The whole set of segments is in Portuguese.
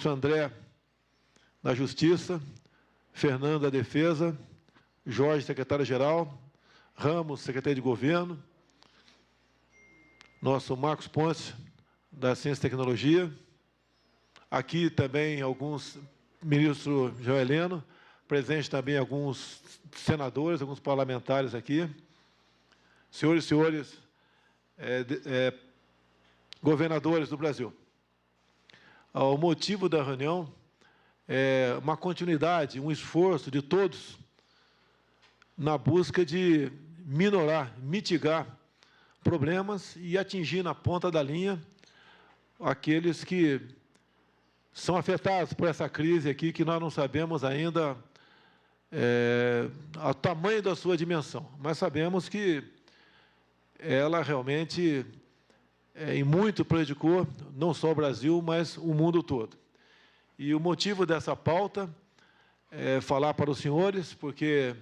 ministro André, da Justiça, Fernando, da Defesa, Jorge, secretário-geral, Ramos, secretário de Governo, nosso Marcos Ponce, da Ciência e Tecnologia, aqui também alguns, ministro João Heleno, presente também alguns senadores, alguns parlamentares aqui, senhores e senhores governadores do Brasil. O motivo da reunião é uma continuidade, um esforço de todos na busca de minorar, mitigar problemas e atingir na ponta da linha aqueles que são afetados por essa crise aqui, que nós não sabemos ainda o tamanho da sua dimensão, mas sabemos que ela realmente em muito prejudicou não só o Brasil, mas o mundo todo. E o motivo dessa pauta é falar para os senhores, porque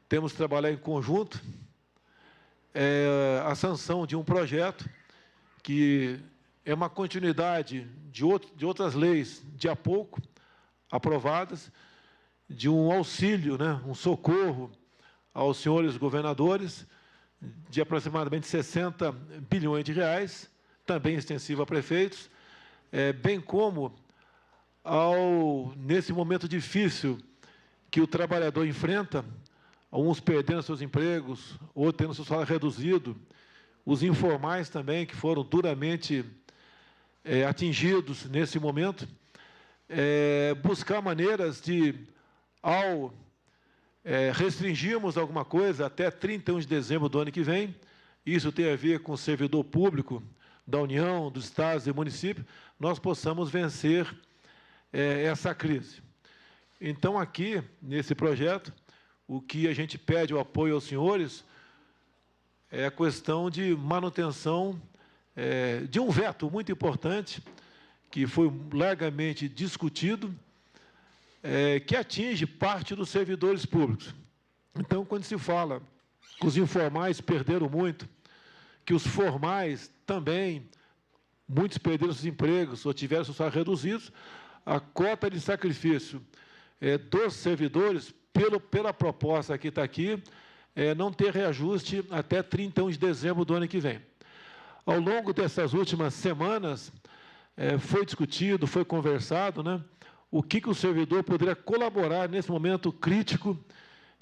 temos que trabalhar em conjunto, a sanção de um projeto que é uma continuidade de outras leis de há pouco aprovadas, de um auxílio, né, um socorro aos senhores governadores, de aproximadamente 60 bilhões de reais, também extensivo a prefeitos, bem como, nesse momento difícil que o trabalhador enfrenta, alguns perdendo seus empregos, outros tendo seu salário reduzido, os informais também, que foram duramente atingidos nesse momento, buscar maneiras de, ao restringirmos alguma coisa até 31 de dezembro do ano que vem, isso tem a ver com o servidor público da União, dos estados e municípios, nós possamos vencer essa crise. Então, aqui, nesse projeto, o que a gente pede o apoio aos senhores é a questão de manutenção de um veto muito importante, que foi largamente discutido, que atinge parte dos servidores públicos. Então, quando se fala que os informais perderam muito, que os formais também, muitos perderam seus empregos ou tiveram seus salários reduzidos, a cota de sacrifício dos servidores, pela proposta que está aqui, não ter reajuste até 31 de dezembro do ano que vem. Ao longo dessas últimas semanas, foi discutido, foi conversado, né, o que o servidor poderia colaborar nesse momento crítico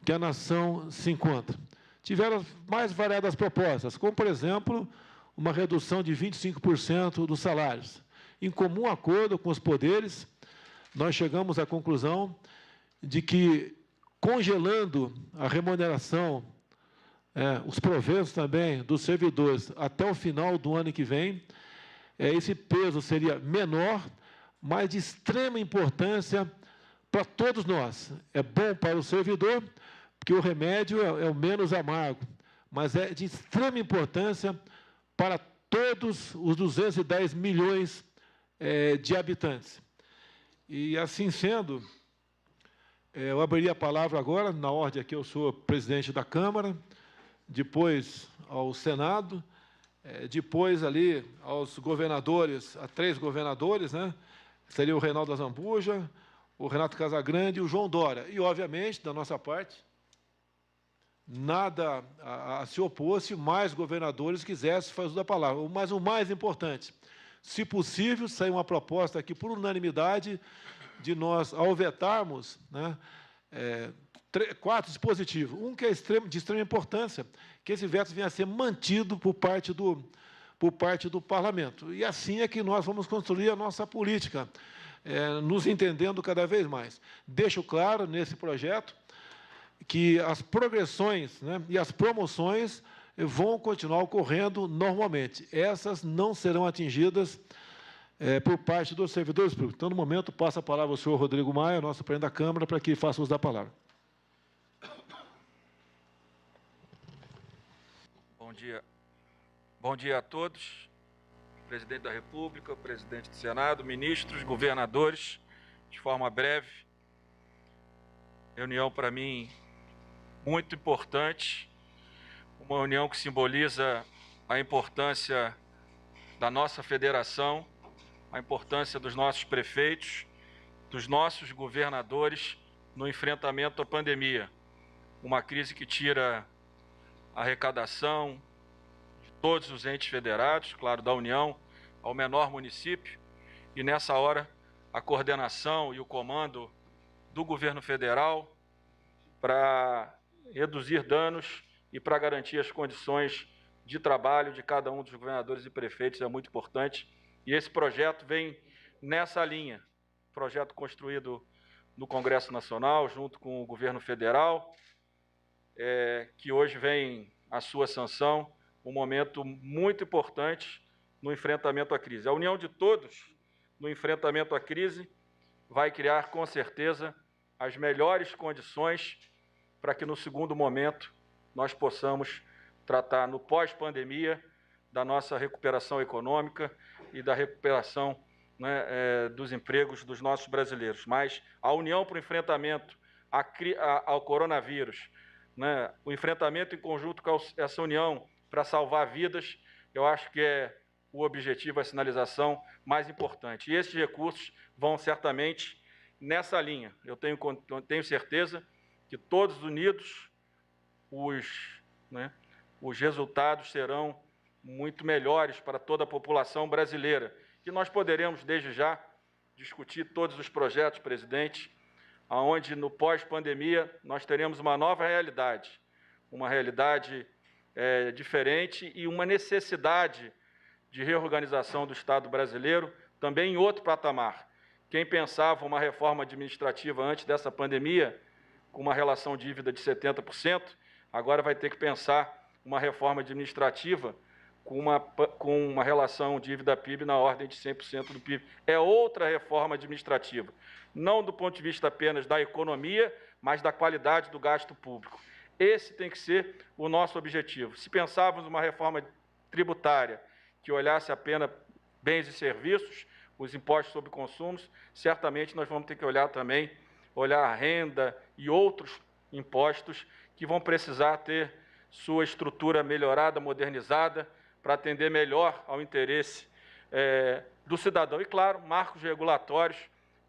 que a nação se encontra. Tiveram mais variadas propostas, como, por exemplo, uma redução de 25% dos salários. Em comum acordo com os poderes, nós chegamos à conclusão de que, congelando a remuneração, os proventos também dos servidores até o final do ano que vem, esse peso seria menor, mas de extrema importância para todos nós. É bom para o servidor, porque o remédio é o menos amargo, mas é de extrema importância para todos os 210 milhões de habitantes. E, assim sendo, eu abriria a palavra agora, na ordem aqui eu sou presidente da Câmara, depois ao Senado, depois ali aos governadores, a 3 governadores, né? Seria o Reinaldo Azambuja, o Renato Casagrande e o João Dória. E, obviamente, da nossa parte, nada a se opor se mais governadores quisessem fazer uso da palavra. Mas o mais importante, se possível, sair uma proposta aqui por unanimidade de nós, ao vetarmos, né, 4 dispositivos. Um que é de extrema importância, que esse veto venha a ser mantido por parte do Parlamento. E assim é que nós vamos construir a nossa política, nos entendendo cada vez mais. Deixo claro nesse projeto que as progressões, né, e as promoções vão continuar ocorrendo normalmente. Essas não serão atingidas por parte dos servidores públicos. Então, no momento, passo a palavra ao senhor Rodrigo Maia, nosso presidente da Câmara, para que faça uso da palavra. Bom dia. Bom dia a todos. Presidente da República, presidente do Senado, ministros, governadores, de forma breve. Reunião, para mim, muito importante, uma reunião que simboliza a importância da nossa federação a importância dos nossos prefeitos, dos nossos governadores no enfrentamento à pandemia. Uma crise que tira a arrecadação de todos os entes federados, claro, da União ao menor município, e nessa hora a coordenação e o comando do governo federal para reduzir danos e para garantir as condições de trabalho de cada um dos governadores e prefeitos é muito importante. E esse projeto vem nessa linha, projeto construído no Congresso Nacional, junto com o governo federal, que hoje vem à sua sanção, um momento muito importante no enfrentamento à crise. A união de todos no enfrentamento à crise vai criar, com certeza, as melhores condições para que, no segundo momento, nós possamos tratar, no pós-pandemia, da nossa recuperação econômica e da recuperação, né, dos empregos dos nossos brasileiros. Mas a união para o enfrentamento ao coronavírus, né, o enfrentamento em conjunto com essa união para salvar vidas, eu acho que é o objetivo, a sinalização mais importante. E esses recursos vão certamente nessa linha. Eu tenho certeza que todos unidos os resultados serão muito melhores para toda a população brasileira. E nós poderemos, desde já, discutir todos os projetos, presidente, onde no pós-pandemia nós teremos uma nova realidade, uma realidade diferente e uma necessidade de reorganização do Estado brasileiro, também em outro patamar. Quem pensava uma reforma administrativa antes dessa pandemia, com uma relação dívida de 70%, agora vai ter que pensar uma reforma administrativa com uma relação dívida-PIB na ordem de 100% do PIB. É outra reforma administrativa, não do ponto de vista apenas da economia, mas da qualidade do gasto público. Esse tem que ser o nosso objetivo. Se pensarmos uma reforma tributária que olhasse apenas bens e serviços, os impostos sobre consumos, certamente nós vamos ter que olhar também, a renda e outros impostos que vão precisar ter sua estrutura melhorada, modernizada, para atender melhor ao interesse do cidadão. E, claro, marcos regulatórios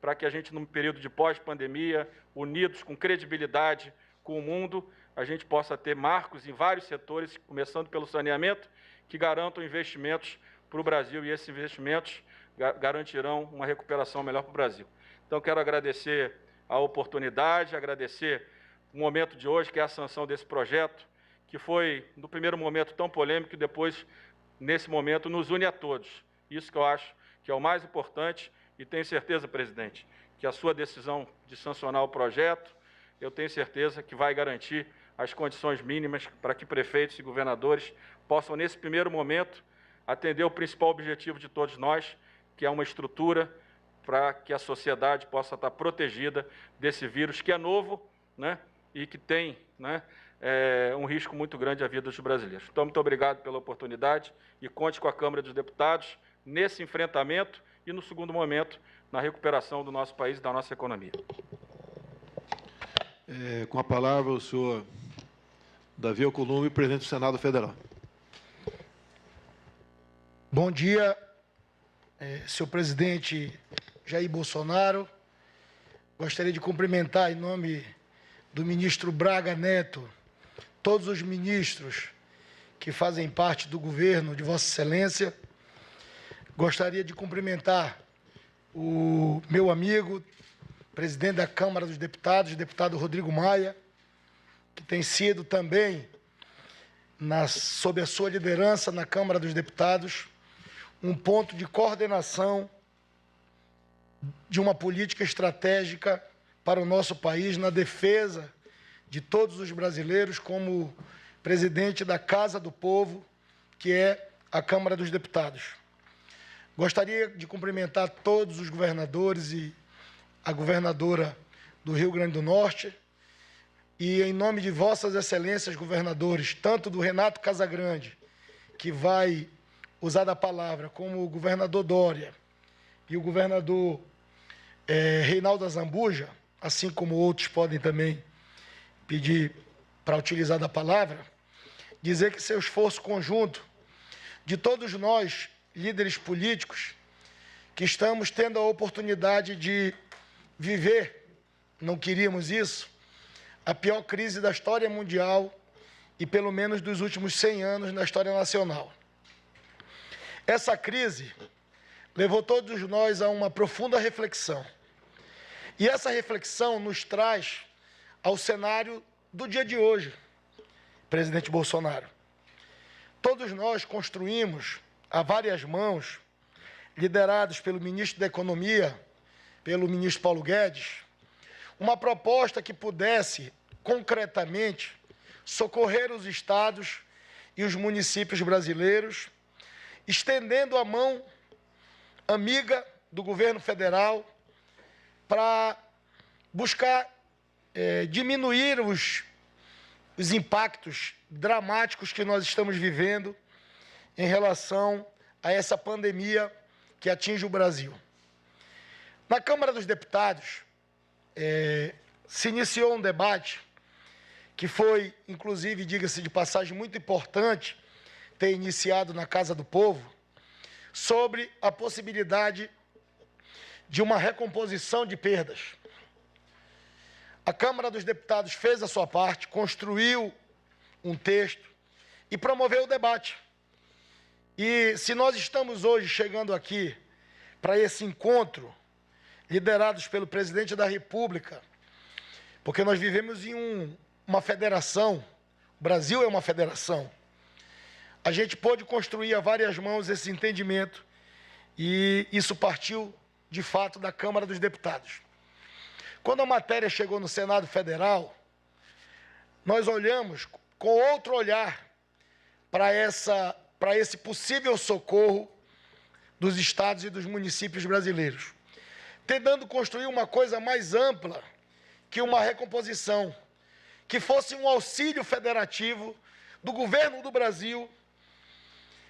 para que a gente, num período de pós-pandemia, unidos com credibilidade com o mundo, a gente possa ter marcos em vários setores, começando pelo saneamento, que garantam investimentos para o Brasil, e esses investimentos garantirão uma recuperação melhor para o Brasil. Então, quero agradecer a oportunidade, agradecer o momento de hoje, que é a sanção desse projeto, que foi, no primeiro momento, tão polêmico, e depois, nesse momento, nos une a todos. Isso que eu acho que é o mais importante, e tenho certeza, presidente, que a sua decisão de sancionar o projeto, eu tenho certeza que vai garantir as condições mínimas para que prefeitos e governadores possam, nesse primeiro momento, atender o principal objetivo de todos nós, que é uma estrutura para que a sociedade possa estar protegida desse vírus, que é novo, né, e que tem, né, um risco muito grande à vida dos brasileiros. Então, muito obrigado pela oportunidade e conte com a Câmara dos Deputados nesse enfrentamento e, no segundo momento, na recuperação do nosso país e da nossa economia. Com a palavra, o senhor Davi Alcolumbre, presidente do Senado Federal. Bom dia, senhor presidente Jair Bolsonaro. Gostaria de cumprimentar, em nome do ministro Braga Neto, todos os ministros que fazem parte do governo de Vossa Excelência. Gostaria de cumprimentar o meu amigo, presidente da Câmara dos Deputados, deputado Rodrigo Maia, que tem sido também, sob a sua liderança na Câmara dos Deputados, um ponto de coordenação de uma política estratégica para o nosso país, na defesa de todos os brasileiros, como presidente da Casa do Povo, que é a Câmara dos Deputados. Gostaria de cumprimentar todos os governadores e a governadora do Rio Grande do Norte, e em nome de Vossas Excelências, governadores, tanto do Renato Casagrande, que vai usar da palavra, como o governador Dória e o governador Reinaldo Azambuja, assim como outros podem também pedir para utilizar da palavra, dizer que seu esforço conjunto de todos nós, líderes políticos, que estamos tendo a oportunidade de viver, não queríamos isso, a pior crise da história mundial e pelo menos dos últimos 100 anos na história nacional. Essa crise levou todos nós a uma profunda reflexão. E essa reflexão nos traz ao cenário do dia de hoje, presidente Bolsonaro. Todos nós construímos a várias mãos, liderados pelo ministro da Economia, pelo ministro Paulo Guedes, uma proposta que pudesse, concretamente, socorrer os estados e os municípios brasileiros, estendendo a mão amiga do governo federal para buscar diminuir os impactos dramáticos que nós estamos vivendo em relação a essa pandemia que atinge o Brasil. Na Câmara dos Deputados, se iniciou um debate que foi, inclusive, diga-se de passagem, muito importante ter iniciado na Casa do Povo, sobre a possibilidade de uma recomposição de perdas. A Câmara dos Deputados fez a sua parte, construiu um texto e promoveu o debate. E se nós estamos hoje chegando aqui para esse encontro, liderados pelo presidente da República, porque nós vivemos em uma federação, o Brasil é uma federação, a gente pôde construir a várias mãos esse entendimento e isso partiu, de fato, da Câmara dos Deputados. Quando a matéria chegou no Senado Federal, nós olhamos com outro olhar para esse possível socorro dos estados e dos municípios brasileiros, tentando construir uma coisa mais ampla que uma recomposição, que fosse um auxílio federativo do governo do Brasil,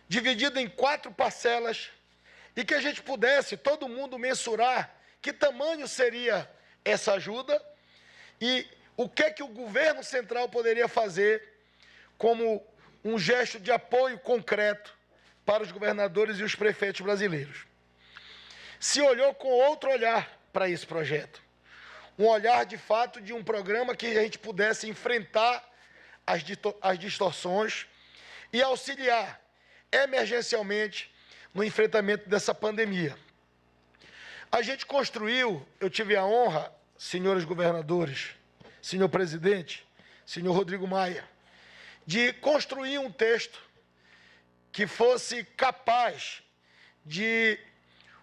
dividido em 4 parcelas, e que a gente pudesse, todo mundo, mensurar que tamanho seria essa ajuda e o que o governo central poderia fazer como um gesto de apoio concreto para os governadores e os prefeitos brasileiros. Se olhou com outro olhar para esse projeto, um olhar, de fato, de um programa que a gente pudesse enfrentar as distorções e auxiliar emergencialmente no enfrentamento dessa pandemia. A gente construiu, eu tive a honra, senhores governadores, senhor presidente, senhor Rodrigo Maia, de construir um texto que fosse capaz de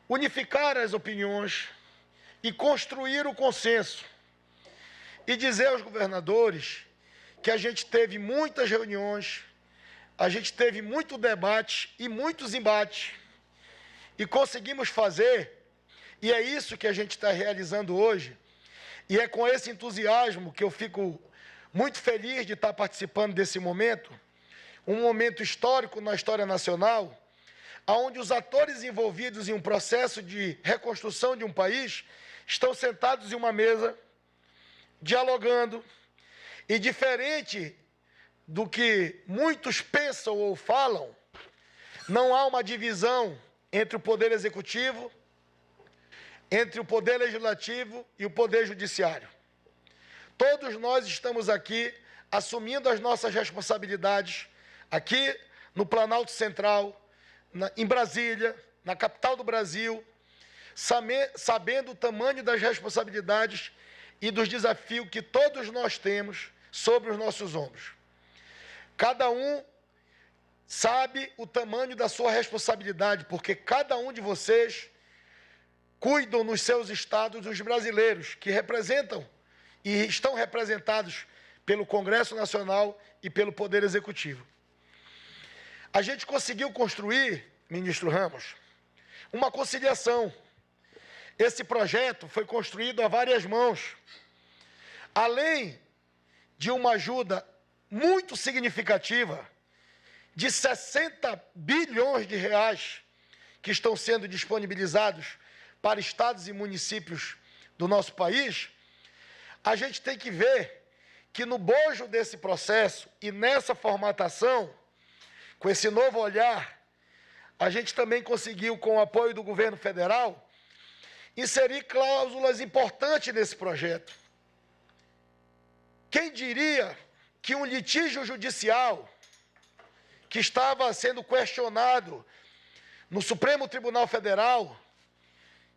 unificar as opiniões e construir o consenso e dizer aos governadores que a gente teve muitas reuniões, a gente teve muito debate e muitos embates e conseguimos fazer, e é isso que a gente está realizando hoje, e é com esse entusiasmo que eu fico muito feliz de estar participando desse momento, um momento histórico na história nacional, onde os atores envolvidos em um processo de reconstrução de um país estão sentados em uma mesa, dialogando, e diferente do que muitos pensam ou falam, não há uma divisão entre o Poder Executivo, entre o Poder Legislativo e o Poder Judiciário. Todos nós estamos aqui assumindo as nossas responsabilidades, aqui no Planalto Central, em Brasília, na capital do Brasil, sabendo o tamanho das responsabilidades e dos desafios que todos nós temos sobre os nossos ombros. Cada um sabe o tamanho da sua responsabilidade, porque cada um de vocês cuidam nos seus estados dos brasileiros que representam e estão representados pelo Congresso Nacional e pelo Poder Executivo. A gente conseguiu construir, ministro Ramos, uma conciliação. Esse projeto foi construído a várias mãos. Além de uma ajuda muito significativa de 60 bilhões de reais que estão sendo disponibilizados para estados e municípios do nosso país, a gente tem que ver que no bojo desse processo e nessa formatação, com esse novo olhar, a gente também conseguiu, com o apoio do governo federal, inserir cláusulas importantes nesse projeto. Quem diria que um litígio judicial que estava sendo questionado no Supremo Tribunal Federal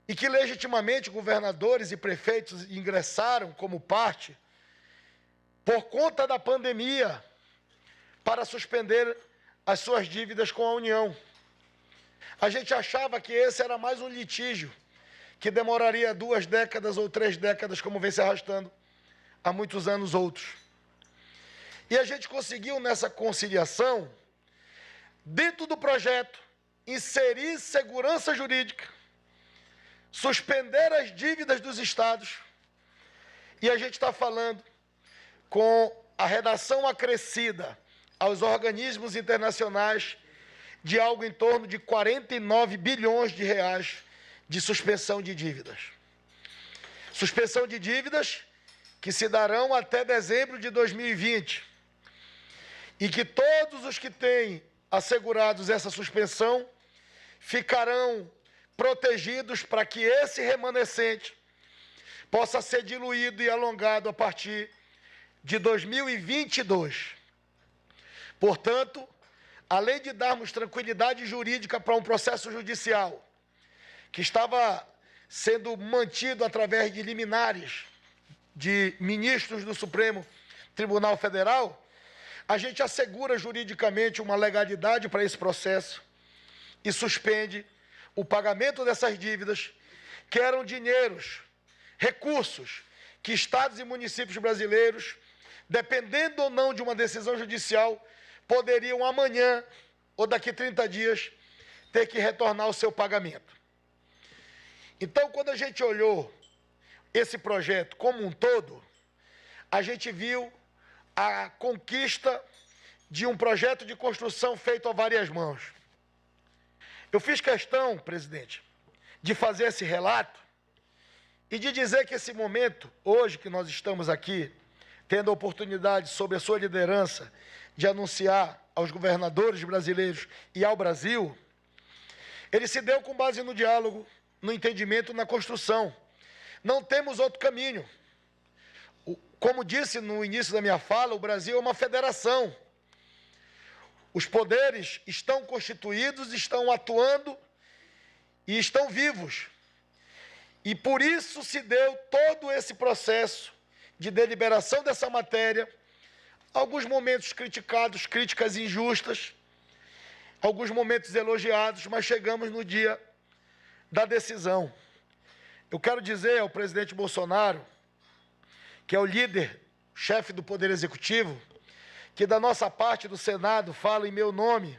e que legitimamente governadores e prefeitos ingressaram como parte por conta da pandemia para suspender as suas dívidas com a União. A gente achava que esse era mais um litígio que demoraria 2 décadas ou 3 décadas, como vem se arrastando há muitos anos outros. E a gente conseguiu, nessa conciliação, dentro do projeto, inserir segurança jurídica, suspender as dívidas dos estados, e a gente está falando com a redação acrescida aos organismos internacionais de algo em torno de 49 bilhões de reais de suspensão de dívidas. Suspensão de dívidas que se darão até dezembro de 2020 e que todos os que têm assegurados essa suspensão ficarão protegidos para que esse remanescente possa ser diluído e alongado a partir de 2022. Portanto, além de darmos tranquilidade jurídica para um processo judicial que estava sendo mantido através de liminares de ministros do Supremo Tribunal Federal, a gente assegura juridicamente uma legalidade para esse processo e suspende o pagamento dessas dívidas, que eram dinheiros, recursos, que estados e municípios brasileiros, dependendo ou não de uma decisão judicial, poderiam amanhã ou daqui 30 dias ter que retornar o seu pagamento. Então, quando a gente olhou esse projeto como um todo, a gente viu a conquista de um projeto de construção feito a várias mãos. Eu fiz questão, presidente, de fazer esse relato e de dizer que esse momento, hoje que nós estamos aqui, tendo a oportunidade, sob a sua liderança, de anunciar aos governadores brasileiros e ao Brasil, ele se deu com base no diálogo, no entendimento, na construção. Não temos outro caminho. Como disse no início da minha fala, o Brasil é uma federação. Os poderes estão constituídos, estão atuando e estão vivos. E por isso se deu todo esse processo de deliberação dessa matéria, alguns momentos criticados, críticas injustas, alguns momentos elogiados, mas chegamos no dia da decisão. Eu quero dizer ao presidente Bolsonaro, que é o líder, chefe do Poder Executivo, que da nossa parte do Senado fala em meu nome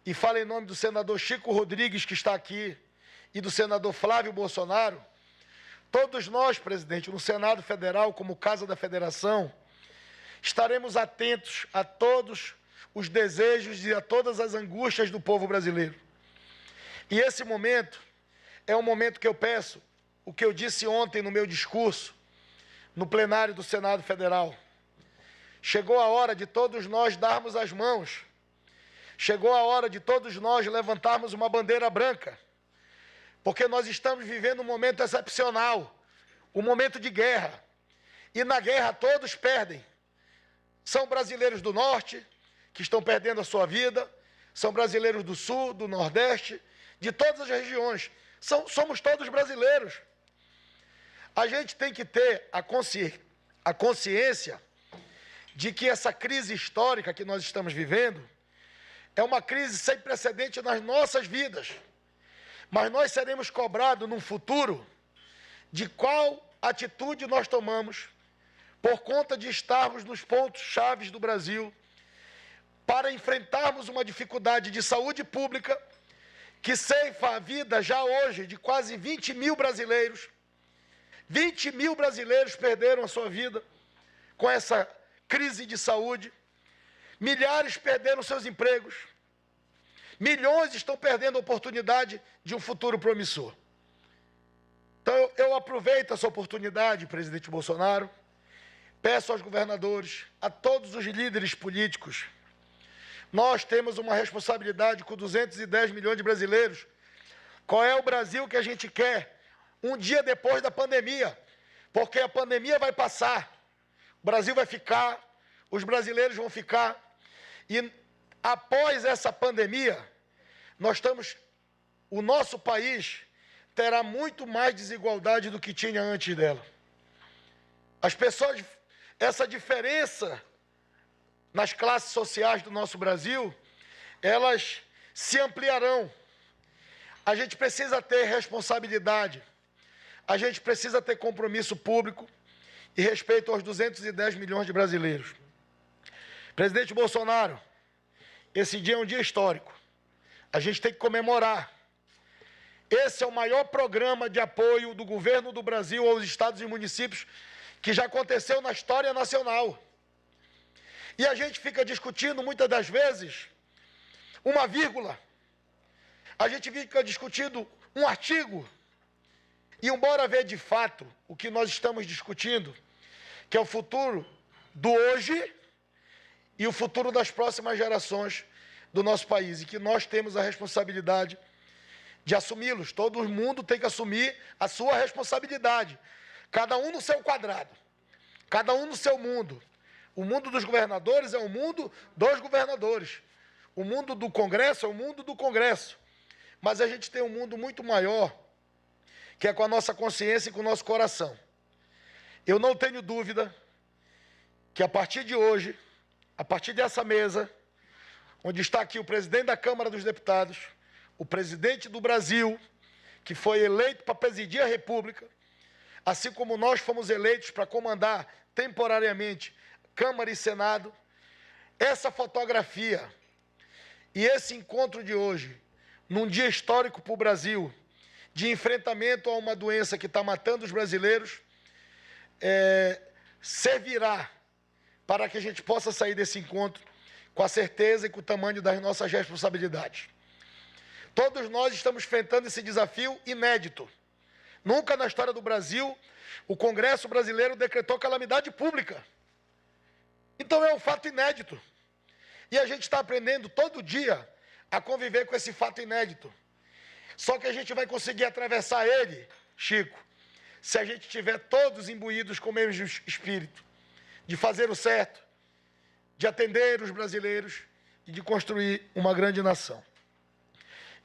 e fala em nome do senador Chico Rodrigues, que está aqui, e do senador Flávio Bolsonaro. Todos nós, presidente, no Senado Federal, como Casa da Federação, estaremos atentos a todos os desejos e a todas as angústias do povo brasileiro. E esse momento é um momento que eu peço, o que eu disse ontem no meu discurso, no plenário do Senado Federal. Chegou a hora de todos nós darmos as mãos. Chegou a hora de todos nós levantarmos uma bandeira branca. Porque nós estamos vivendo um momento excepcional, um momento de guerra. E na guerra todos perdem. São brasileiros do Norte, que estão perdendo a sua vida, são brasileiros do Sul, do Nordeste, de todas as regiões. Somos todos brasileiros. A gente tem que ter a consciência de que essa crise histórica que nós estamos vivendo é uma crise sem precedente nas nossas vidas. Mas nós seremos cobrados num futuro de qual atitude nós tomamos por conta de estarmos nos pontos chaves do Brasil para enfrentarmos uma dificuldade de saúde pública que ceifa a vida já hoje de quase 20 mil brasileiros. 20 mil brasileiros perderam a sua vida com essa crise de saúde. Milhares perderam seus empregos. Milhões estão perdendo a oportunidade de um futuro promissor. Então, eu aproveito essa oportunidade, presidente Bolsonaro, peço aos governadores, a todos os líderes políticos, nós temos uma responsabilidade com 210 milhões de brasileiros. Qual é o Brasil que a gente quer um dia depois da pandemia? Porque a pandemia vai passar, o Brasil vai ficar, os brasileiros vão ficar, e após essa pandemia, o nosso país terá muito mais desigualdade do que tinha antes dela. As pessoas, essa diferença nas classes sociais do nosso Brasil, elas se ampliarão. A gente precisa ter responsabilidade, a gente precisa ter compromisso público e respeito aos 210 milhões de brasileiros. Presidente Bolsonaro, esse dia é um dia histórico. A gente tem que comemorar. Esse é o maior programa de apoio do governo do Brasil aos estados e municípios que já aconteceu na história nacional. E a gente fica discutindo, muitas das vezes, uma vírgula. A gente fica discutindo um artigo. E embora ver de fato o que nós estamos discutindo, que é o futuro do hoje e o futuro das próximas gerações do nosso país, e que nós temos a responsabilidade de assumi-los. Todo mundo tem que assumir a sua responsabilidade, cada um no seu quadrado, cada um no seu mundo. O mundo dos governadores é o mundo dos governadores, o mundo do Congresso é o mundo do Congresso, mas a gente tem um mundo muito maior, que é com a nossa consciência e com o nosso coração. Eu não tenho dúvida que a partir de hoje, a partir dessa mesa, onde está aqui o presidente da Câmara dos Deputados, o presidente do Brasil, que foi eleito para presidir a República, assim como nós fomos eleitos para comandar temporariamente Câmara e Senado, essa fotografia e esse encontro de hoje, num dia histórico para o Brasil, de enfrentamento a uma doença que está matando os brasileiros, servirá para que a gente possa sair desse encontro com a certeza e com o tamanho das nossas responsabilidades. Todos nós estamos enfrentando esse desafio inédito. Nunca na história do Brasil, o Congresso brasileiro decretou calamidade pública. Então é um fato inédito. E a gente está aprendendo todo dia a conviver com esse fato inédito. Só que a gente vai conseguir atravessar ele, Chico, se a gente estiver todos imbuídos com o mesmo espírito, de fazer o certo, de atender os brasileiros e de construir uma grande nação.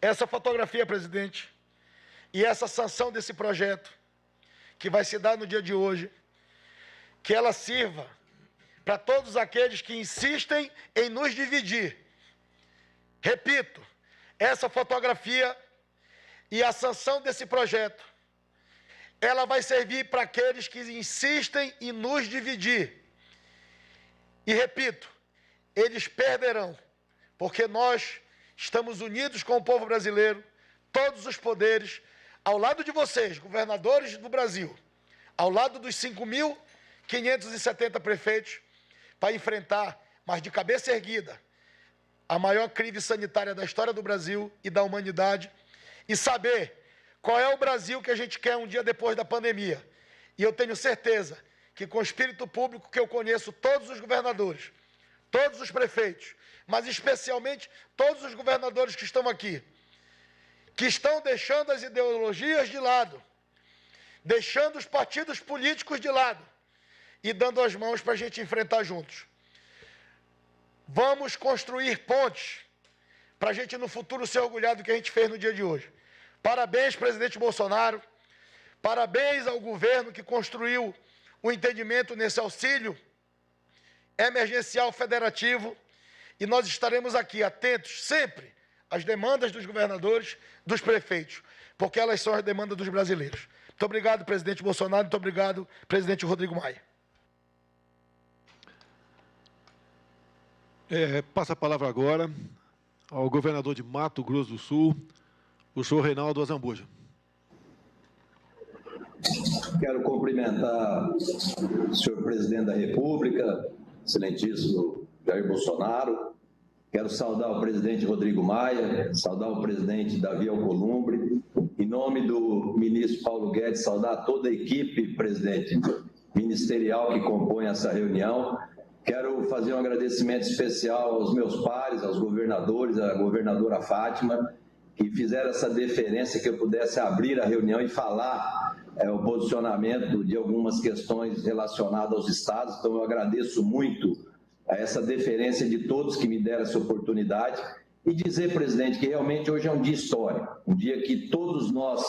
Essa fotografia, presidente, e essa sanção desse projeto, que vai se dar no dia de hoje, que ela sirva para todos aqueles que insistem em nos dividir. Repito, essa fotografia e a sanção desse projeto, ela vai servir para aqueles que insistem em nos dividir. E repito, eles perderão, porque nós estamos unidos com o povo brasileiro, todos os poderes, ao lado de vocês, governadores do Brasil, ao lado dos 5.570 prefeitos, para enfrentar, mas de cabeça erguida, a maior crise sanitária da história do Brasil e da humanidade, e saber qual é o Brasil que a gente quer um dia depois da pandemia. E eu tenho certeza que com o espírito público que eu conheço todos os governadores, todos os prefeitos, mas especialmente todos os governadores que estão aqui, que estão deixando as ideologias de lado, deixando os partidos políticos de lado e dando as mãos para a gente enfrentar juntos. Vamos construir pontes para a gente no futuro ser orgulhado do que a gente fez no dia de hoje. Parabéns, presidente Bolsonaro, parabéns ao governo que construiu o entendimento nesse auxílio emergencial federativo, e nós estaremos aqui atentos sempre às demandas dos governadores, dos prefeitos, porque elas são as demandas dos brasileiros. Muito obrigado, presidente Bolsonaro, muito obrigado, presidente Rodrigo Maia. Passa a palavra agora ao governador de Mato Grosso do Sul, o senhor Reinaldo Azambuja. Quero cumprimentar o senhor presidente da República, excelentíssimo Jair Bolsonaro. Quero saudar o presidente Rodrigo Maia, saudar o presidente Davi Alcolumbre. Em nome do ministro Paulo Guedes, saudar toda a equipe, presidente, ministerial que compõe essa reunião. Quero fazer um agradecimento especial aos meus pares, aos governadores, à governadora Fátima, que fizeram essa deferência que eu pudesse abrir a reunião e falar o posicionamento de algumas questões relacionadas aos estados. Então, eu agradeço muito a essa deferência de todos que me deram essa oportunidade e dizer, presidente, que realmente hoje é um dia histórico, um dia que todos nós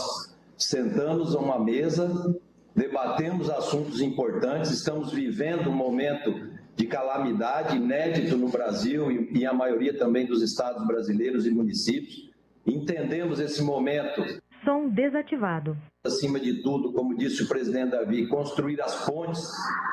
sentamos a uma mesa, debatemos assuntos importantes, estamos vivendo um momento de calamidade inédito no Brasil e a maioria também dos estados brasileiros e municípios. Entendemos esse momento. Som desativado. Acima de tudo, como disse o presidente Davi, construir as pontes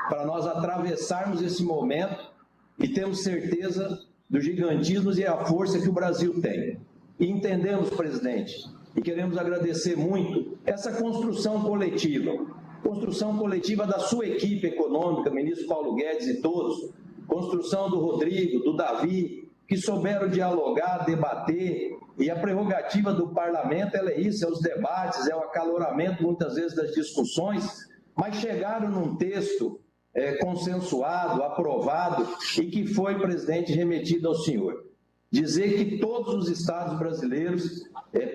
para nós atravessarmos esse momento e termos certeza dos gigantismos e a força que o Brasil tem. E entendemos, presidente, e queremos agradecer muito essa construção coletiva da sua equipe econômica, ministro Paulo Guedes e todos, construção do Rodrigo, do Davi, que souberam dialogar, debater, e a prerrogativa do parlamento ela é isso, é os debates, é o acaloramento muitas vezes das discussões, mas chegaram num texto consensuado, aprovado e que foi, presidente, remetido ao senhor. Dizer que todos os estados brasileiros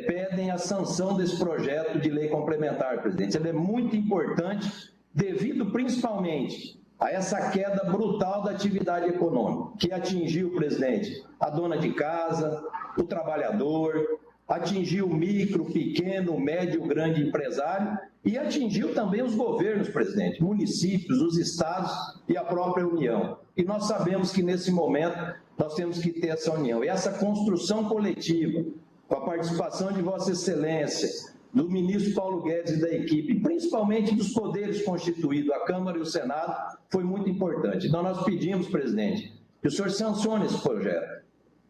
pedem a sanção desse projeto de lei complementar, presidente. Ele é muito importante devido principalmente a essa queda brutal da atividade econômica, que atingiu, presidente, a dona de casa, o trabalhador, atingiu o micro, pequeno, médio, grande empresário e atingiu também os governos, presidente, municípios, os estados e a própria União. E nós sabemos que nesse momento nós temos que ter essa união. E essa construção coletiva, com a participação de Vossa Excelência, do ministro Paulo Guedes e da equipe, principalmente dos poderes constituídos, a Câmara e o Senado, foi muito importante. Então nós pedimos, presidente, que o senhor sancione esse projeto.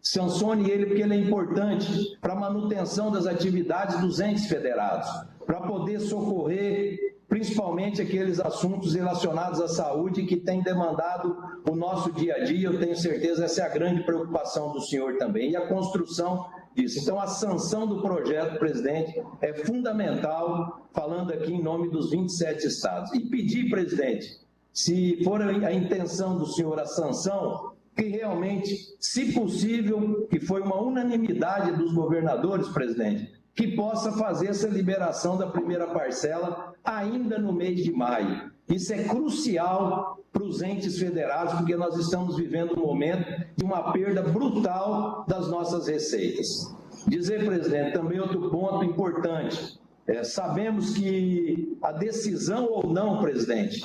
Sancione ele porque ele é importante para a manutenção das atividades dos entes federados, para poder socorrer principalmente aqueles assuntos relacionados à saúde que têm demandado o nosso dia a dia. Eu tenho certeza essa é a grande preocupação do senhor também, e a construção disso. Então, a sanção do projeto, presidente, é fundamental, falando aqui em nome dos 27 estados. E pedir, presidente, se for a intenção do senhor a sanção, que realmente, se possível, que foi uma unanimidade dos governadores, presidente, que possa fazer essa liberação da primeira parcela ainda no mês de maio. Isso é crucial para os entes federados, porque nós estamos vivendo um momento de uma perda brutal das nossas receitas. Dizer, presidente, também outro ponto importante. Sabemos que a decisão ou não, presidente,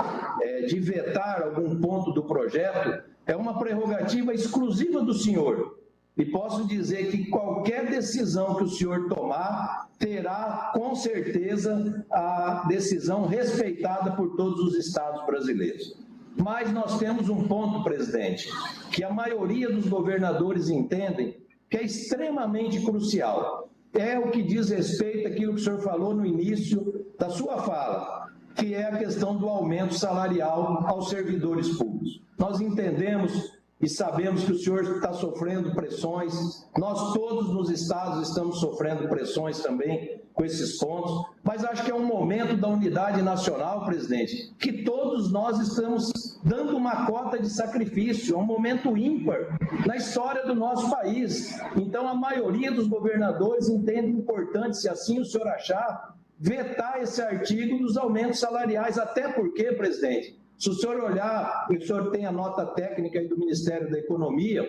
de vetar algum ponto do projeto é uma prerrogativa exclusiva do senhor. E posso dizer que qualquer decisão que o senhor tomar terá, com certeza, a decisão respeitada por todos os estados brasileiros. Mas nós temos um ponto, presidente, que a maioria dos governadores entendem que é extremamente crucial. É o que diz respeito àquilo que o senhor falou no início da sua fala, que é a questão do aumento salarial aos servidores públicos. Nós entendemos e sabemos que o senhor está sofrendo pressões, nós todos nos estados estamos sofrendo pressões também com esses pontos, mas acho que é um momento da unidade nacional, presidente, que todos nós estamos dando uma cota de sacrifício, é um momento ímpar na história do nosso país. Então a maioria dos governadores entende importante, se assim o senhor achar, vetar esse artigo dos aumentos salariais, até porque, presidente, se o senhor olhar, o senhor tem a nota técnica aí do Ministério da Economia,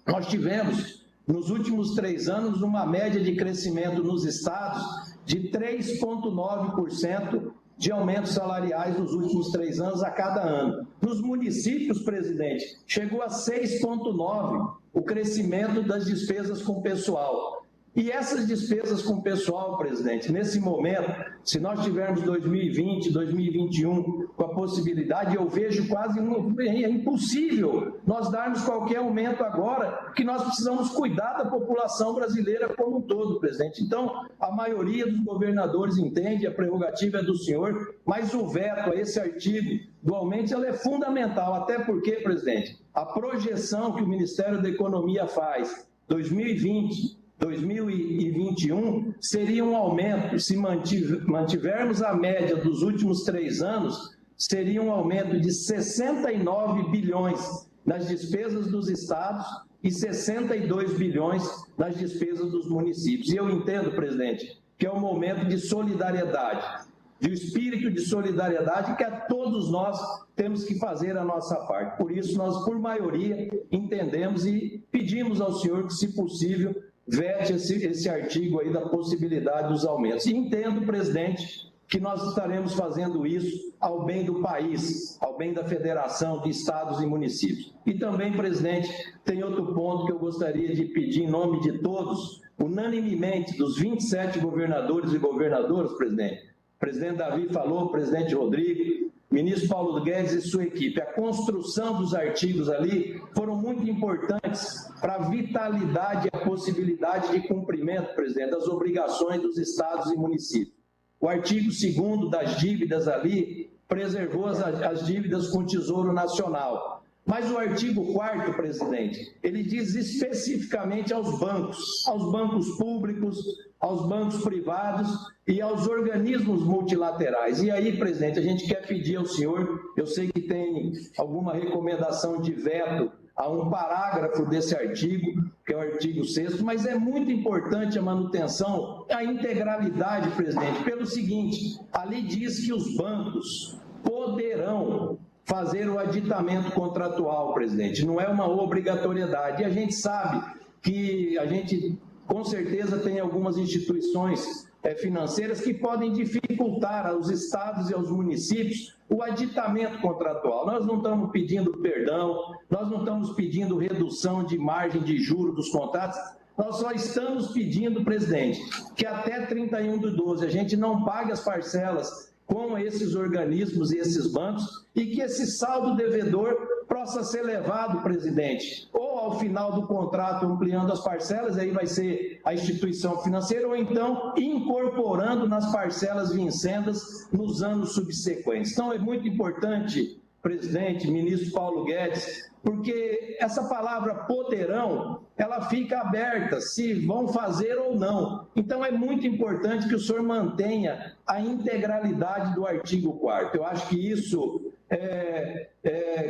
nós tivemos, nos últimos 3 anos, uma média de crescimento nos estados de 3,9% de aumentos salariais nos últimos 3 anos a cada ano. Nos municípios, presidente, chegou a 6,9% o crescimento das despesas com pessoal. E essas despesas com o pessoal, presidente, nesse momento, se nós tivermos 2020, 2021, com a possibilidade, eu vejo quase é impossível nós darmos qualquer aumento agora, porque nós precisamos cuidar da população brasileira como um todo, presidente. Então, a maioria dos governadores entende, a prerrogativa é do senhor, mas o veto a esse artigo do aumento ela é fundamental, até porque, presidente, a projeção que o Ministério da Economia faz, 2020, 2021, seria um aumento, se mantivermos a média dos últimos 3 anos, seria um aumento de 69 bilhões nas despesas dos estados e 62 bilhões nas despesas dos municípios. E eu entendo, presidente, que é um momento de solidariedade, de espírito de solidariedade que todos nós temos que fazer a nossa parte. Por isso, nós, por maioria, entendemos e pedimos ao senhor que, se possível, vete esse artigo aí da possibilidade dos aumentos. E entendo, presidente, que nós estaremos fazendo isso ao bem do país, ao bem da federação de estados e municípios. E também, presidente, tem outro ponto que eu gostaria de pedir em nome de todos, unanimemente, dos 27 governadores e governadoras, presidente. O presidente Davi falou, o presidente Rodrigo, ministro Paulo Guedes e sua equipe. A construção dos artigos ali foram muito importantes para a vitalidade e a possibilidade de cumprimento, presidente, das obrigações dos estados e municípios. O artigo 2º das dívidas ali preservou as dívidas com o Tesouro Nacional. Mas o artigo 4º, presidente, ele diz especificamente aos bancos públicos, aos bancos privados e aos organismos multilaterais. E aí, presidente, a gente quer pedir ao senhor, eu sei que tem alguma recomendação de veto a um parágrafo desse artigo, que é o artigo 6º, mas é muito importante a manutenção, a integralidade, presidente, pelo seguinte, ali diz que os bancos poderão fazer o aditamento contratual, presidente, não é uma obrigatoriedade. E a gente sabe que a gente, com certeza, tem algumas instituições financeiras que podem dificultar aos estados e aos municípios o aditamento contratual. Nós não estamos pedindo perdão, nós não estamos pedindo redução de margem de juros dos contratos, nós só estamos pedindo, presidente, que até 31/12 a gente não pague as parcelas com esses organismos e esses bancos e que esse saldo devedor possa ser levado, presidente, ou ao final do contrato ampliando as parcelas, aí vai ser a instituição financeira, ou então incorporando nas parcelas vincendas nos anos subsequentes. Então é muito importante, presidente, ministro Paulo Guedes, porque essa palavra poderão, ela fica aberta, se vão fazer ou não. Então é muito importante que o senhor mantenha a integralidade do artigo 4º. Eu acho que isso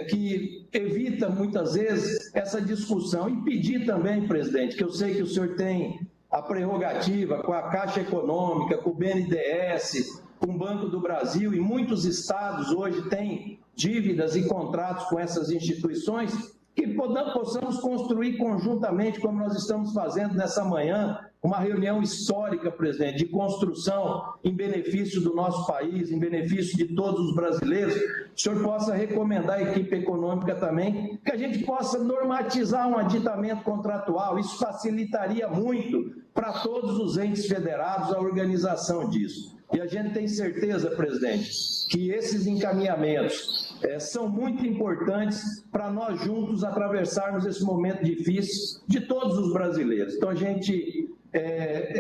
que evita muitas vezes essa discussão. E pedir também, presidente, que eu sei que o senhor tem a prerrogativa com a Caixa Econômica, com o BNDES, com o Banco do Brasil, e muitos estados hoje têm dívidas e contratos com essas instituições, que possamos construir conjuntamente, como nós estamos fazendo nessa manhã, uma reunião histórica, presidente, de construção em benefício do nosso país, em benefício de todos os brasileiros. O senhor possa recomendar à equipe econômica também que a gente possa normatizar um aditamento contratual. Isso facilitaria muito para todos os entes federados a organização disso. E a gente tem certeza, presidente, que esses encaminhamentos são muito importantes para nós juntos atravessarmos esse momento difícil de todos os brasileiros. Então a gente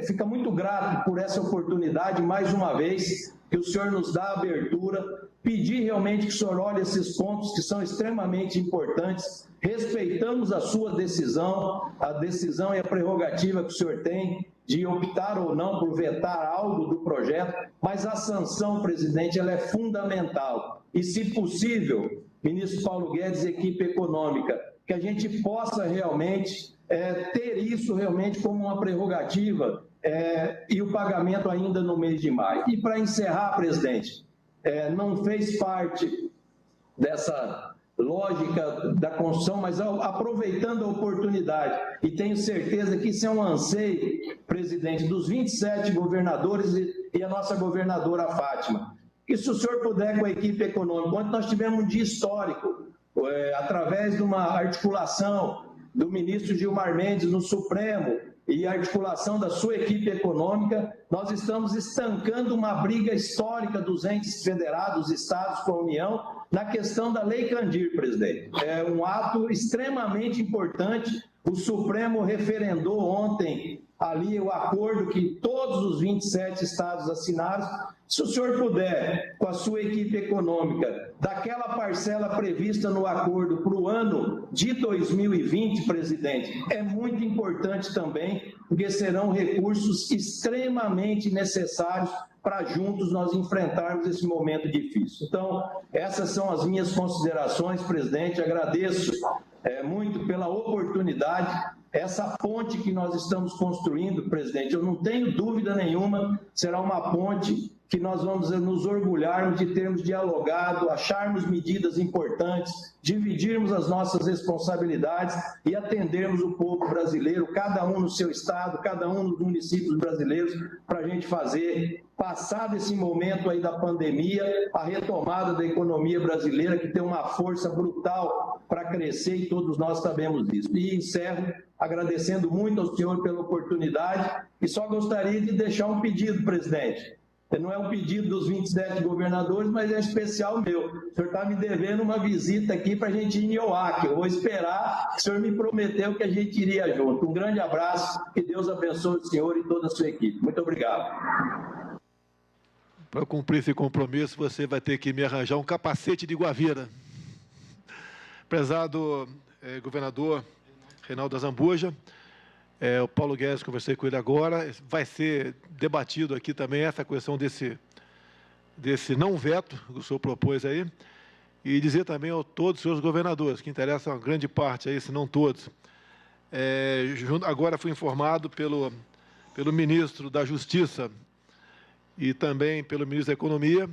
fica muito grato por essa oportunidade, mais uma vez, que o senhor nos dá a abertura, pedir realmente que o senhor olhe esses pontos que são extremamente importantes. Respeitamos a sua decisão, a decisão e a prerrogativa que o senhor tem de optar ou não por vetar algo do projeto, mas a sanção, presidente, ela é fundamental. E, se possível, ministro Paulo Guedes e equipe econômica, que a gente possa realmente ter isso realmente como uma prerrogativa e o pagamento ainda no mês de maio. E, para encerrar, presidente, não fez parte dessa lógica da construção, mas aproveitando a oportunidade, e tenho certeza que isso é um anseio, presidente, dos 27 governadores e a nossa governadora Fátima, que se o senhor puder com a equipe econômica, ontem nós tivemos um dia histórico, através de uma articulação do ministro Gilmar Mendes no Supremo e a articulação da sua equipe econômica, nós estamos estancando uma briga histórica dos entes federados, estados com a União, na questão da Lei Candir, presidente. É um ato extremamente importante. O Supremo referendou ontem ali o acordo que todos os 27 estados assinaram. Se o senhor puder, com a sua equipe econômica, daquela parcela prevista no acordo para o ano de 2020, presidente, é muito importante também, porque serão recursos extremamente necessários para juntos nós enfrentarmos esse momento difícil. Então, essas são as minhas considerações, presidente. Agradeço muito pela oportunidade. Essa ponte que nós estamos construindo, presidente, eu não tenho dúvida nenhuma, será uma ponte que nós vamos nos orgulharmos de termos dialogado, acharmos medidas importantes, dividirmos as nossas responsabilidades e atendermos o povo brasileiro, cada um no seu estado, cada um nos municípios brasileiros, para a gente fazer, passado esse momento aí da pandemia, a retomada da economia brasileira, que tem uma força brutal para crescer e todos nós sabemos disso. E encerro agradecendo muito ao senhor pela oportunidade e só gostaria de deixar um pedido, presidente. Não é um pedido dos 27 governadores, mas é especial meu. O senhor está me devendo uma visita aqui para a gente ir em Oaxaca. Eu vou esperar, o senhor me prometeu que a gente iria junto. Um grande abraço, que Deus abençoe o senhor e toda a sua equipe. Muito obrigado. Para cumprir esse compromisso, você vai ter que me arranjar um capacete de Guavira. Prezado governador Reinaldo Azambuja, o Paulo Guedes, conversei com ele agora, vai ser debatido aqui também essa questão desse não veto que o senhor propôs aí, e dizer também a todos os seus governadores, que interessam a grande parte aí, se não todos. Agora fui informado pelo ministro da Justiça e também pelo ministro da Economia,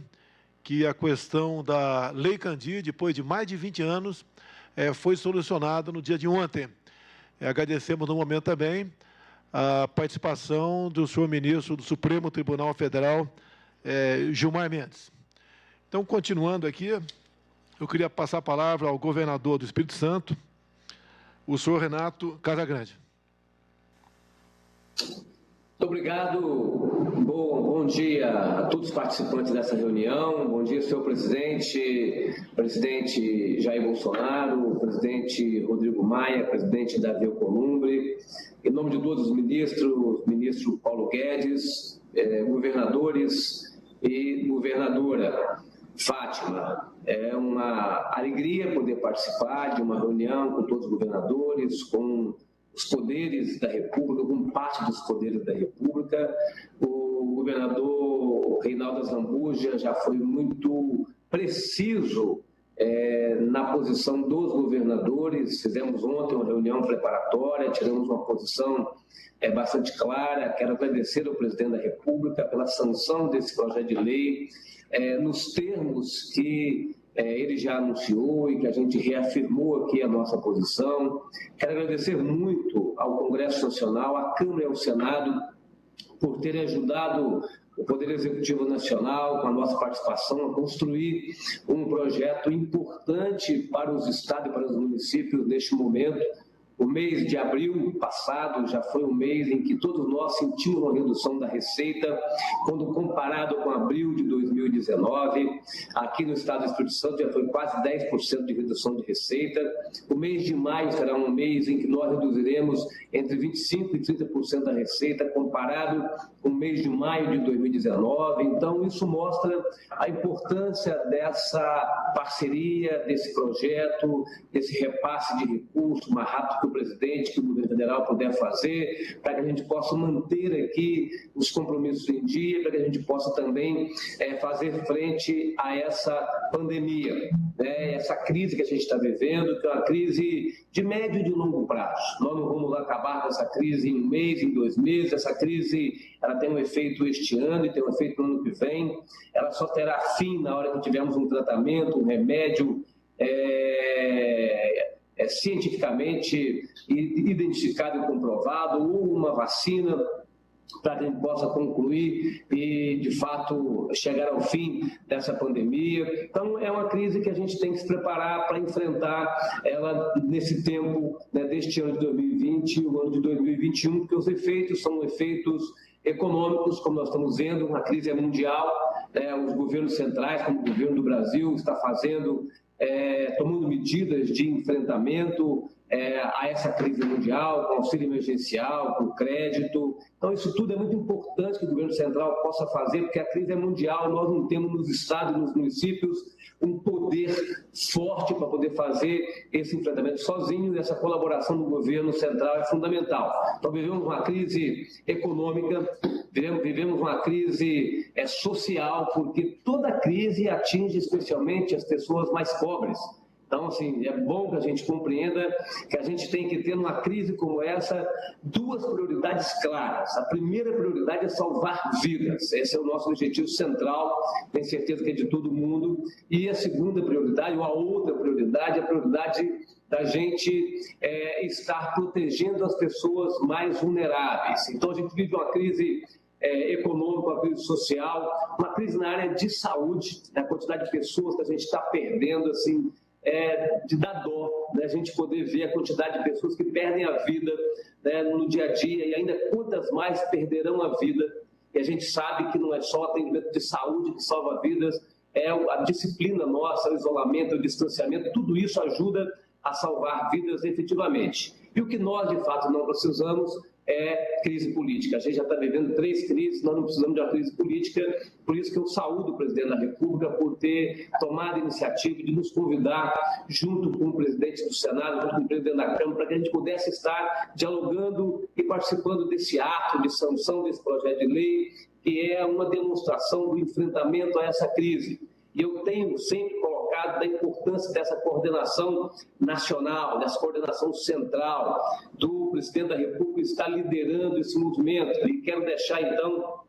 que a questão da Lei Candir, depois de mais de 20 anos, foi solucionada no dia de ontem. Agradecemos no momento também a participação do senhor ministro do Supremo Tribunal Federal, Gilmar Mendes. Então, continuando aqui, eu queria passar a palavra ao governador do Espírito Santo, o senhor Renato Casagrande. Muito obrigado. Bom dia a todos os participantes dessa reunião. Bom dia, senhor presidente Jair Bolsonaro, presidente Rodrigo Maia, presidente Davi Alcolumbre, em nome de todos os ministros, ministro Paulo Guedes, governadores e governadora Fátima. É uma alegria poder participar de uma reunião com todos os governadores, com os poderes da República, com parte dos poderes da República. O governador Reinaldo Azambuja já foi muito preciso na posição dos governadores. Fizemos ontem uma reunião preparatória, tiramos uma posição bastante clara. Quero agradecer ao presidente da República pela sanção desse projeto de lei, nos termos que ele já anunciou e que a gente reafirmou aqui a nossa posição. Quero agradecer muito ao Congresso Nacional, à Câmara e ao Senado, por terem ajudado o Poder Executivo Nacional, com a nossa participação, a construir um projeto importante para os estados e para os municípios neste momento. O mês de abril passado já foi um mês em que todos nós sentimos uma redução da receita, quando comparado com abril de 2019. Aqui no estado do Espírito Santo já foi quase 10% de redução de receita. O mês de maio será um mês em que nós reduziremos entre 25% e 30% da receita, comparado com o mês de maio de 2019. Então, isso mostra a importância dessa parceria, desse projeto, desse repasse de recursos, mais rápido que o presidente, que o governo federal puder fazer, para que a gente possa manter aqui os compromissos em dia, para que a gente possa também fazer frente a essa pandemia, essa crise que a gente está vivendo, que é uma crise de médio e de longo prazo. Nós não vamos acabar com essa crise em um mês, em 2 meses. Essa crise ela tem um efeito este ano e tem um efeito no ano que vem. Ela só terá fim na hora que tivermos um tratamento, um remédio cientificamente identificado e comprovado, ou uma vacina, para que a gente possa concluir e, de fato, chegar ao fim dessa pandemia. Então, é uma crise que a gente tem que se preparar para enfrentar ela nesse tempo, deste ano de 2020 e o ano de 2021, porque os efeitos são efeitos econômicos, como nós estamos vendo, a crise é mundial, os governos centrais, como o governo do Brasil, está fazendo, tomando medidas de enfrentamento a essa crise mundial, com auxílio emergencial, com crédito. Então, isso tudo é muito importante que o governo central possa fazer, porque a crise é mundial, nós não temos nos estados, nos municípios, um poder forte para poder fazer esse enfrentamento sozinho, e essa colaboração do governo central é fundamental. Então, vivemos uma crise econômica, vivemos uma crise social, porque toda crise atinge especialmente as pessoas mais pobres. Então, assim, é bom que a gente compreenda que a gente tem que ter, numa crise como essa, duas prioridades claras. A primeira prioridade é salvar vidas. Esse é o nosso objetivo central, tenho certeza que é de todo mundo. E a segunda prioridade, ou a outra prioridade, é a prioridade da gente estar protegendo as pessoas mais vulneráveis. Então, a gente vive uma crise econômica, uma crise social, uma crise na área de saúde, a quantidade de pessoas que a gente está perdendo, assim, de dar dó, né? A gente poder ver a quantidade de pessoas que perdem a vida, né, no dia a dia, e ainda quantas mais perderão a vida. E a gente sabe que não é só o atendimento de saúde que salva vidas, é a disciplina nossa, o isolamento, o distanciamento, tudo isso ajuda a salvar vidas efetivamente. E o que nós, de fato, não precisamos é crise política. A gente já está vivendo 3 crises, nós não precisamos de uma crise política, por isso que eu saúdo o presidente da República por ter tomado a iniciativa de nos convidar, junto com o presidente do Senado, junto com o presidente da Câmara, para que a gente pudesse estar dialogando e participando desse ato de sanção desse projeto de lei, que é uma demonstração do enfrentamento a essa crise. E eu tenho sempre colocado da importância dessa coordenação nacional, dessa coordenação central, do presidente da República estar liderando esse movimento. E quero deixar, então,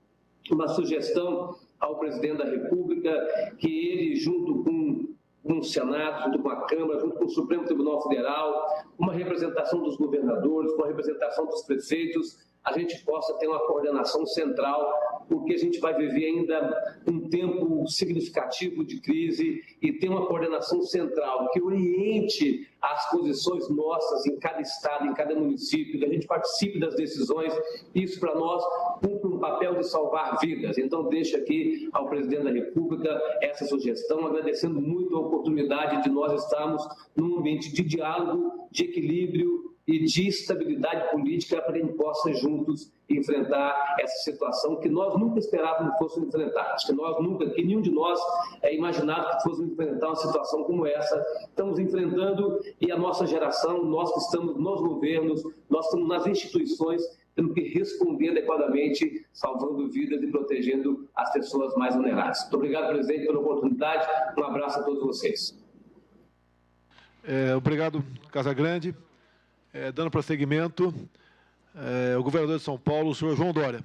uma sugestão ao presidente da República, que ele, junto com o Senado, junto com a Câmara, junto com o Supremo Tribunal Federal, uma representação dos governadores, uma representação dos prefeitos, a gente possa ter uma coordenação central, porque a gente vai viver ainda um tempo significativo de crise, e ter uma coordenação central que oriente as posições nossas em cada estado, em cada município, que a gente participe das decisões. Isso, para nós, cumpre um papel de salvar vidas. Então, deixo aqui ao presidente da República essa sugestão, agradecendo muito a oportunidade de nós estarmos num ambiente de diálogo, de equilíbrio e de estabilidade política, para que a gente possa juntos enfrentar essa situação que nós nunca esperávamos que fosse enfrentar. Acho que nós nunca, que nenhum de nós imaginava que fosse enfrentar uma situação como essa. Estamos enfrentando, e a nossa geração, nós que estamos nos governos, nós estamos nas instituições, temos que responder adequadamente, salvando vidas e protegendo as pessoas mais vulneráveis. Muito obrigado, presidente, pela oportunidade. Um abraço a todos vocês. Obrigado, Casagrande. Dando prosseguimento, o governador de São Paulo, o senhor João Dória.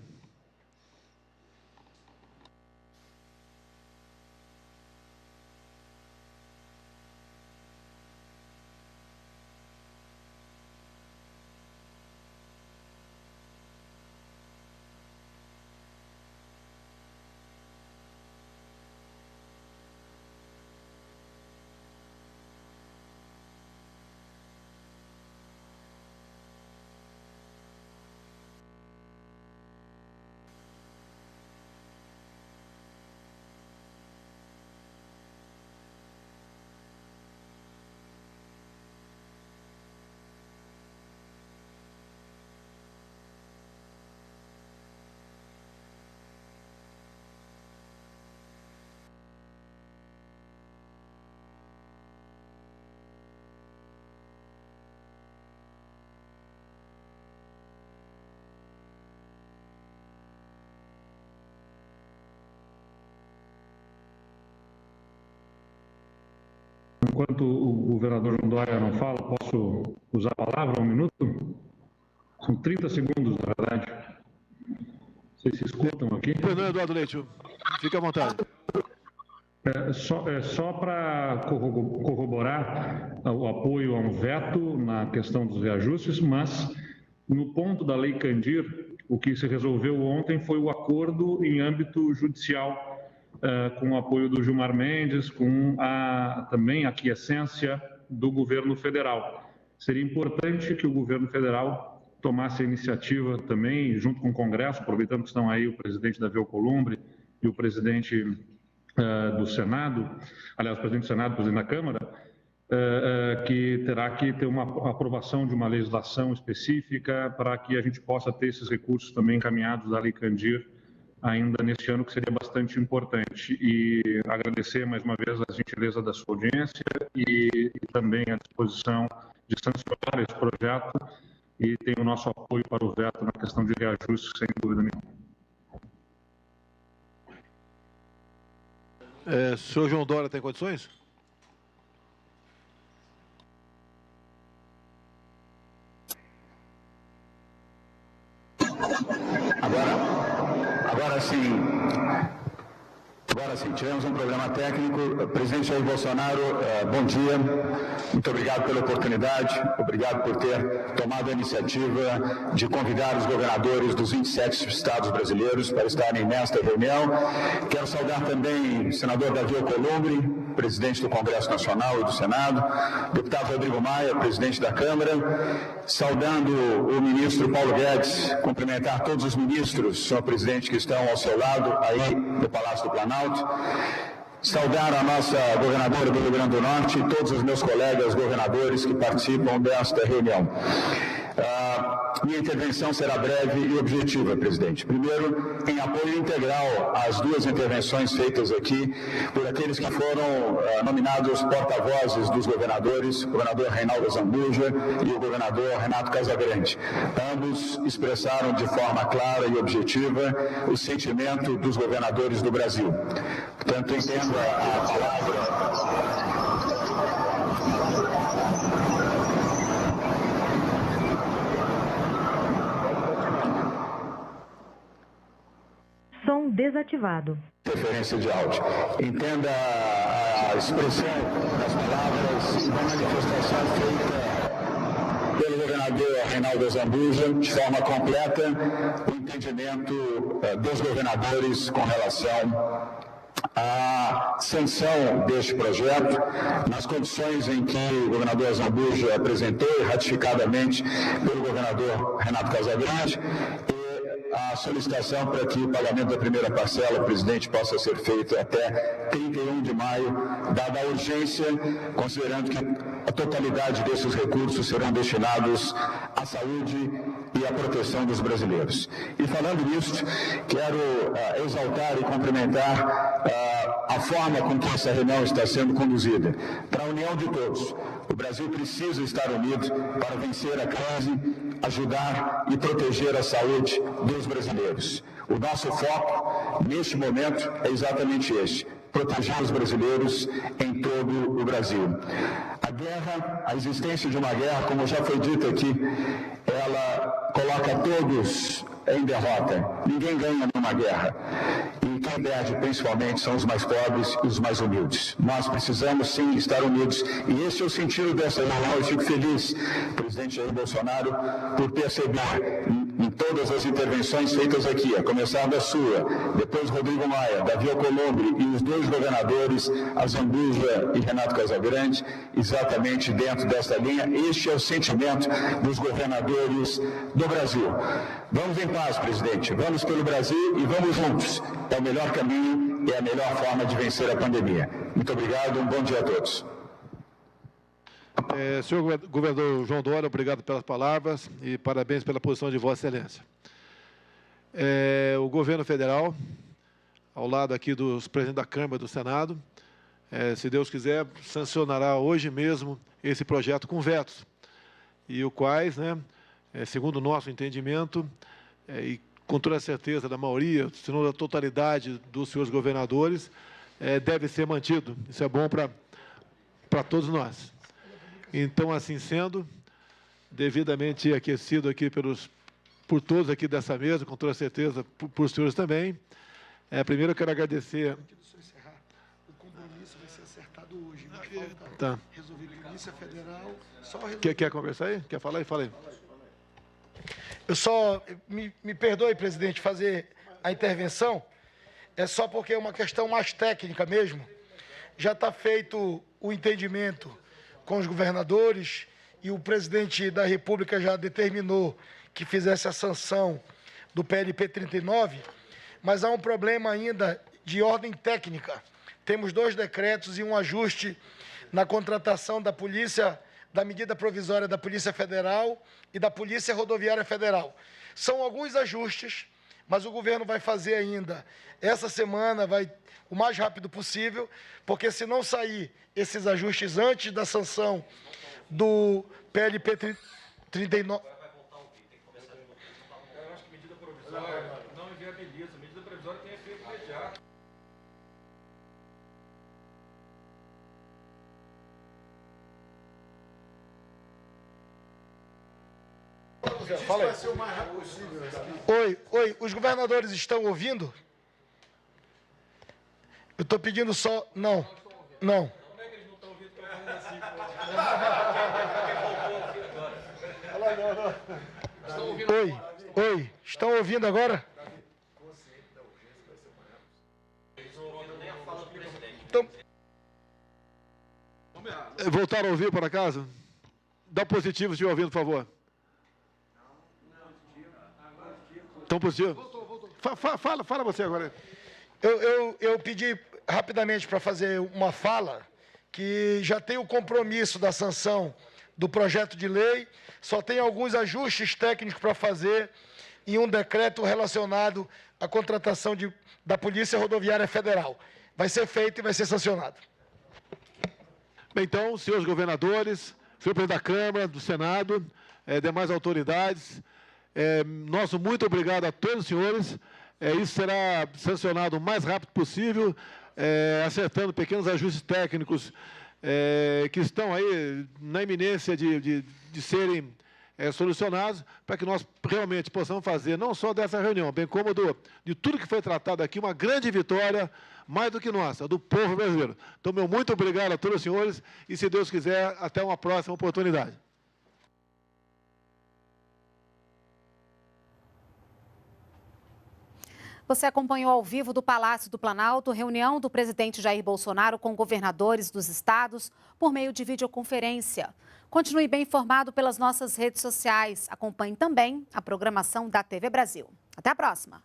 Enquanto o governador João Dória não fala, posso usar a palavra 1 minuto? São 30 segundos, na verdade. Vocês se escutam aqui? Fernando Eduardo Leite, fique à vontade. Só para corroborar o apoio a um veto na questão dos reajustes, mas no ponto da Lei Candir, o que se resolveu ontem foi o acordo em âmbito judicial, com o apoio do Gilmar Mendes, com também a aquiescência do governo federal. Seria importante que o governo federal tomasse a iniciativa também, junto com o Congresso, aproveitando que estão aí o presidente Davi Alcolumbre e o presidente do Senado, aliás, o presidente do Senado, o presidente da Câmara, que terá que ter uma aprovação de uma legislação específica para que a gente possa ter esses recursos também encaminhados da Lei Candir ainda neste ano, que seria bastante importante. E agradecer mais uma vez a gentileza da sua audiência e também a disposição de sancionar esse projeto, e tem o nosso apoio para o veto na questão de reajuste, sem dúvida nenhuma. Senhor João Dória, tem condições? Agora sim, tivemos um problema técnico. Presidente Jair Bolsonaro, bom dia. Muito obrigado pela oportunidade, obrigado por ter tomado a iniciativa de convidar os governadores dos 27 estados brasileiros para estarem nesta reunião. Quero saudar também o senador Davi Alcolumbre, presidente do Congresso Nacional e do Senado, deputado Rodrigo Maia, presidente da Câmara, saudando o ministro Paulo Guedes, cumprimentar todos os ministros, senhor presidente, que estão ao seu lado, aí no Palácio do Planalto, saudar a nossa governadora do Rio Grande do Norte e todos os meus colegas governadores que participam desta reunião. Minha intervenção será breve e objetiva, presidente. Primeiro, em apoio integral às duas intervenções feitas aqui por aqueles que foram nominados porta-vozes dos governadores, o governador Reinaldo Azambuja e o governador Renato Casagrande. Ambos expressaram de forma clara e objetiva o sentimento dos governadores do Brasil. Portanto, entendo a palavra... Som desativado. Interferência de áudio. Entenda a expressão das palavras da manifestação feita pelo governador Reinaldo Azambuja, de forma completa, o entendimento dos governadores com relação à sanção deste projeto, nas condições em que o governador Azambuja apresentou e ratificadamente pelo governador Renato Casagrande, a solicitação para que o pagamento da primeira parcela, presidente, possa ser feito até 31 de maio, dada a urgência, considerando que a totalidade desses recursos serão destinados à saúde e à proteção dos brasileiros. E falando nisso, quero exaltar e cumprimentar a forma com que essa reunião está sendo conduzida, para a união de todos. O Brasil precisa estar unido para vencer a crise, ajudar e proteger a saúde dos brasileiros. O nosso foco, neste momento, é exatamente este: proteger os brasileiros em todo o Brasil. A guerra, a existência de uma guerra, como já foi dito aqui, ela coloca todos em derrota. Ninguém ganha numa guerra. E quem perde, principalmente, são os mais pobres e os mais humildes. Nós precisamos, sim, estar unidos. E esse é o sentido dessa reunião. Eu fico feliz, presidente Jair Bolsonaro, por perceber em todas as intervenções feitas aqui, a começar da sua, depois Rodrigo Maia, Davi Alcolumbre e os dois governadores, Azambuja e Renato Casagrande, exatamente dentro desta linha. Este é o sentimento dos governadores do Brasil. Vamos em paz, presidente. Vamos pelo Brasil e vamos juntos. É o melhor caminho e é a melhor forma de vencer a pandemia. Muito obrigado, um bom dia a todos. Senhor governador João Dória, obrigado pelas palavras e parabéns pela posição de Vossa Excelência. O governo federal, ao lado aqui dos presidentes da Câmara e do Senado, se Deus quiser, sancionará hoje mesmo esse projeto com vetos, e o quais, segundo o nosso entendimento, e com toda a certeza da maioria, se não da totalidade dos senhores governadores, deve ser mantido. Isso é bom para todos nós. Então, assim sendo, devidamente aquecido aqui por todos aqui dessa mesa, com toda certeza por senhores também. Primeiro eu quero agradecer... Antes do senhor encerrar, o compromisso vai ser acertado hoje, mas falta resolver Polícia Federal, só resolver... Quer conversar aí? Quer falar aí? Fala aí. Eu só, me perdoe, presidente, fazer a intervenção, é só porque é uma questão mais técnica mesmo. Já está feito o entendimento com os governadores e o presidente da República já determinou que fizesse a sanção do PLP 39, mas há um problema ainda de ordem técnica. Temos 2 decretos e um ajuste na contratação da polícia, da medida provisória da Polícia Federal e da Polícia Rodoviária Federal. São alguns ajustes, mas o governo vai fazer ainda essa semana, o mais rápido possível, porque se não sair esses ajustes antes da sanção do PLP 39... Eu acho que medida provisória não inviabiliza, medida provisória tem efeito imediato. Fala aí. Oi, os governadores estão ouvindo? Eu estou pedindo só... Não. Como é que eles não estão ouvindo que eu falando assim? Oi, estão ouvindo agora? Então... Voltaram a ouvir, por acaso? Dá positivo se estiver ouvindo, por favor. Tão positivo? Fala você agora. Eu pedi rapidamente para fazer uma fala que já tem o compromisso da sanção do projeto de lei, só tem alguns ajustes técnicos para fazer em um decreto relacionado à contratação da Polícia Rodoviária Federal. Vai ser feito e vai ser sancionado. Bem, então, senhores governadores, senhor presidente da Câmara, do Senado, demais autoridades, nosso muito obrigado a todos os senhores. Isso será sancionado o mais rápido possível, acertando pequenos ajustes técnicos que estão aí na iminência de serem solucionados, para que nós realmente possamos fazer, não só dessa reunião, bem como de tudo que foi tratado aqui, uma grande vitória, mais do que nossa, do povo brasileiro. Então, meu muito obrigado a todos os senhores e, se Deus quiser, até uma próxima oportunidade. Você acompanhou ao vivo do Palácio do Planalto reunião do presidente Jair Bolsonaro com governadores dos estados por meio de videoconferência. Continue bem informado pelas nossas redes sociais. Acompanhe também a programação da TV Brasil. Até a próxima!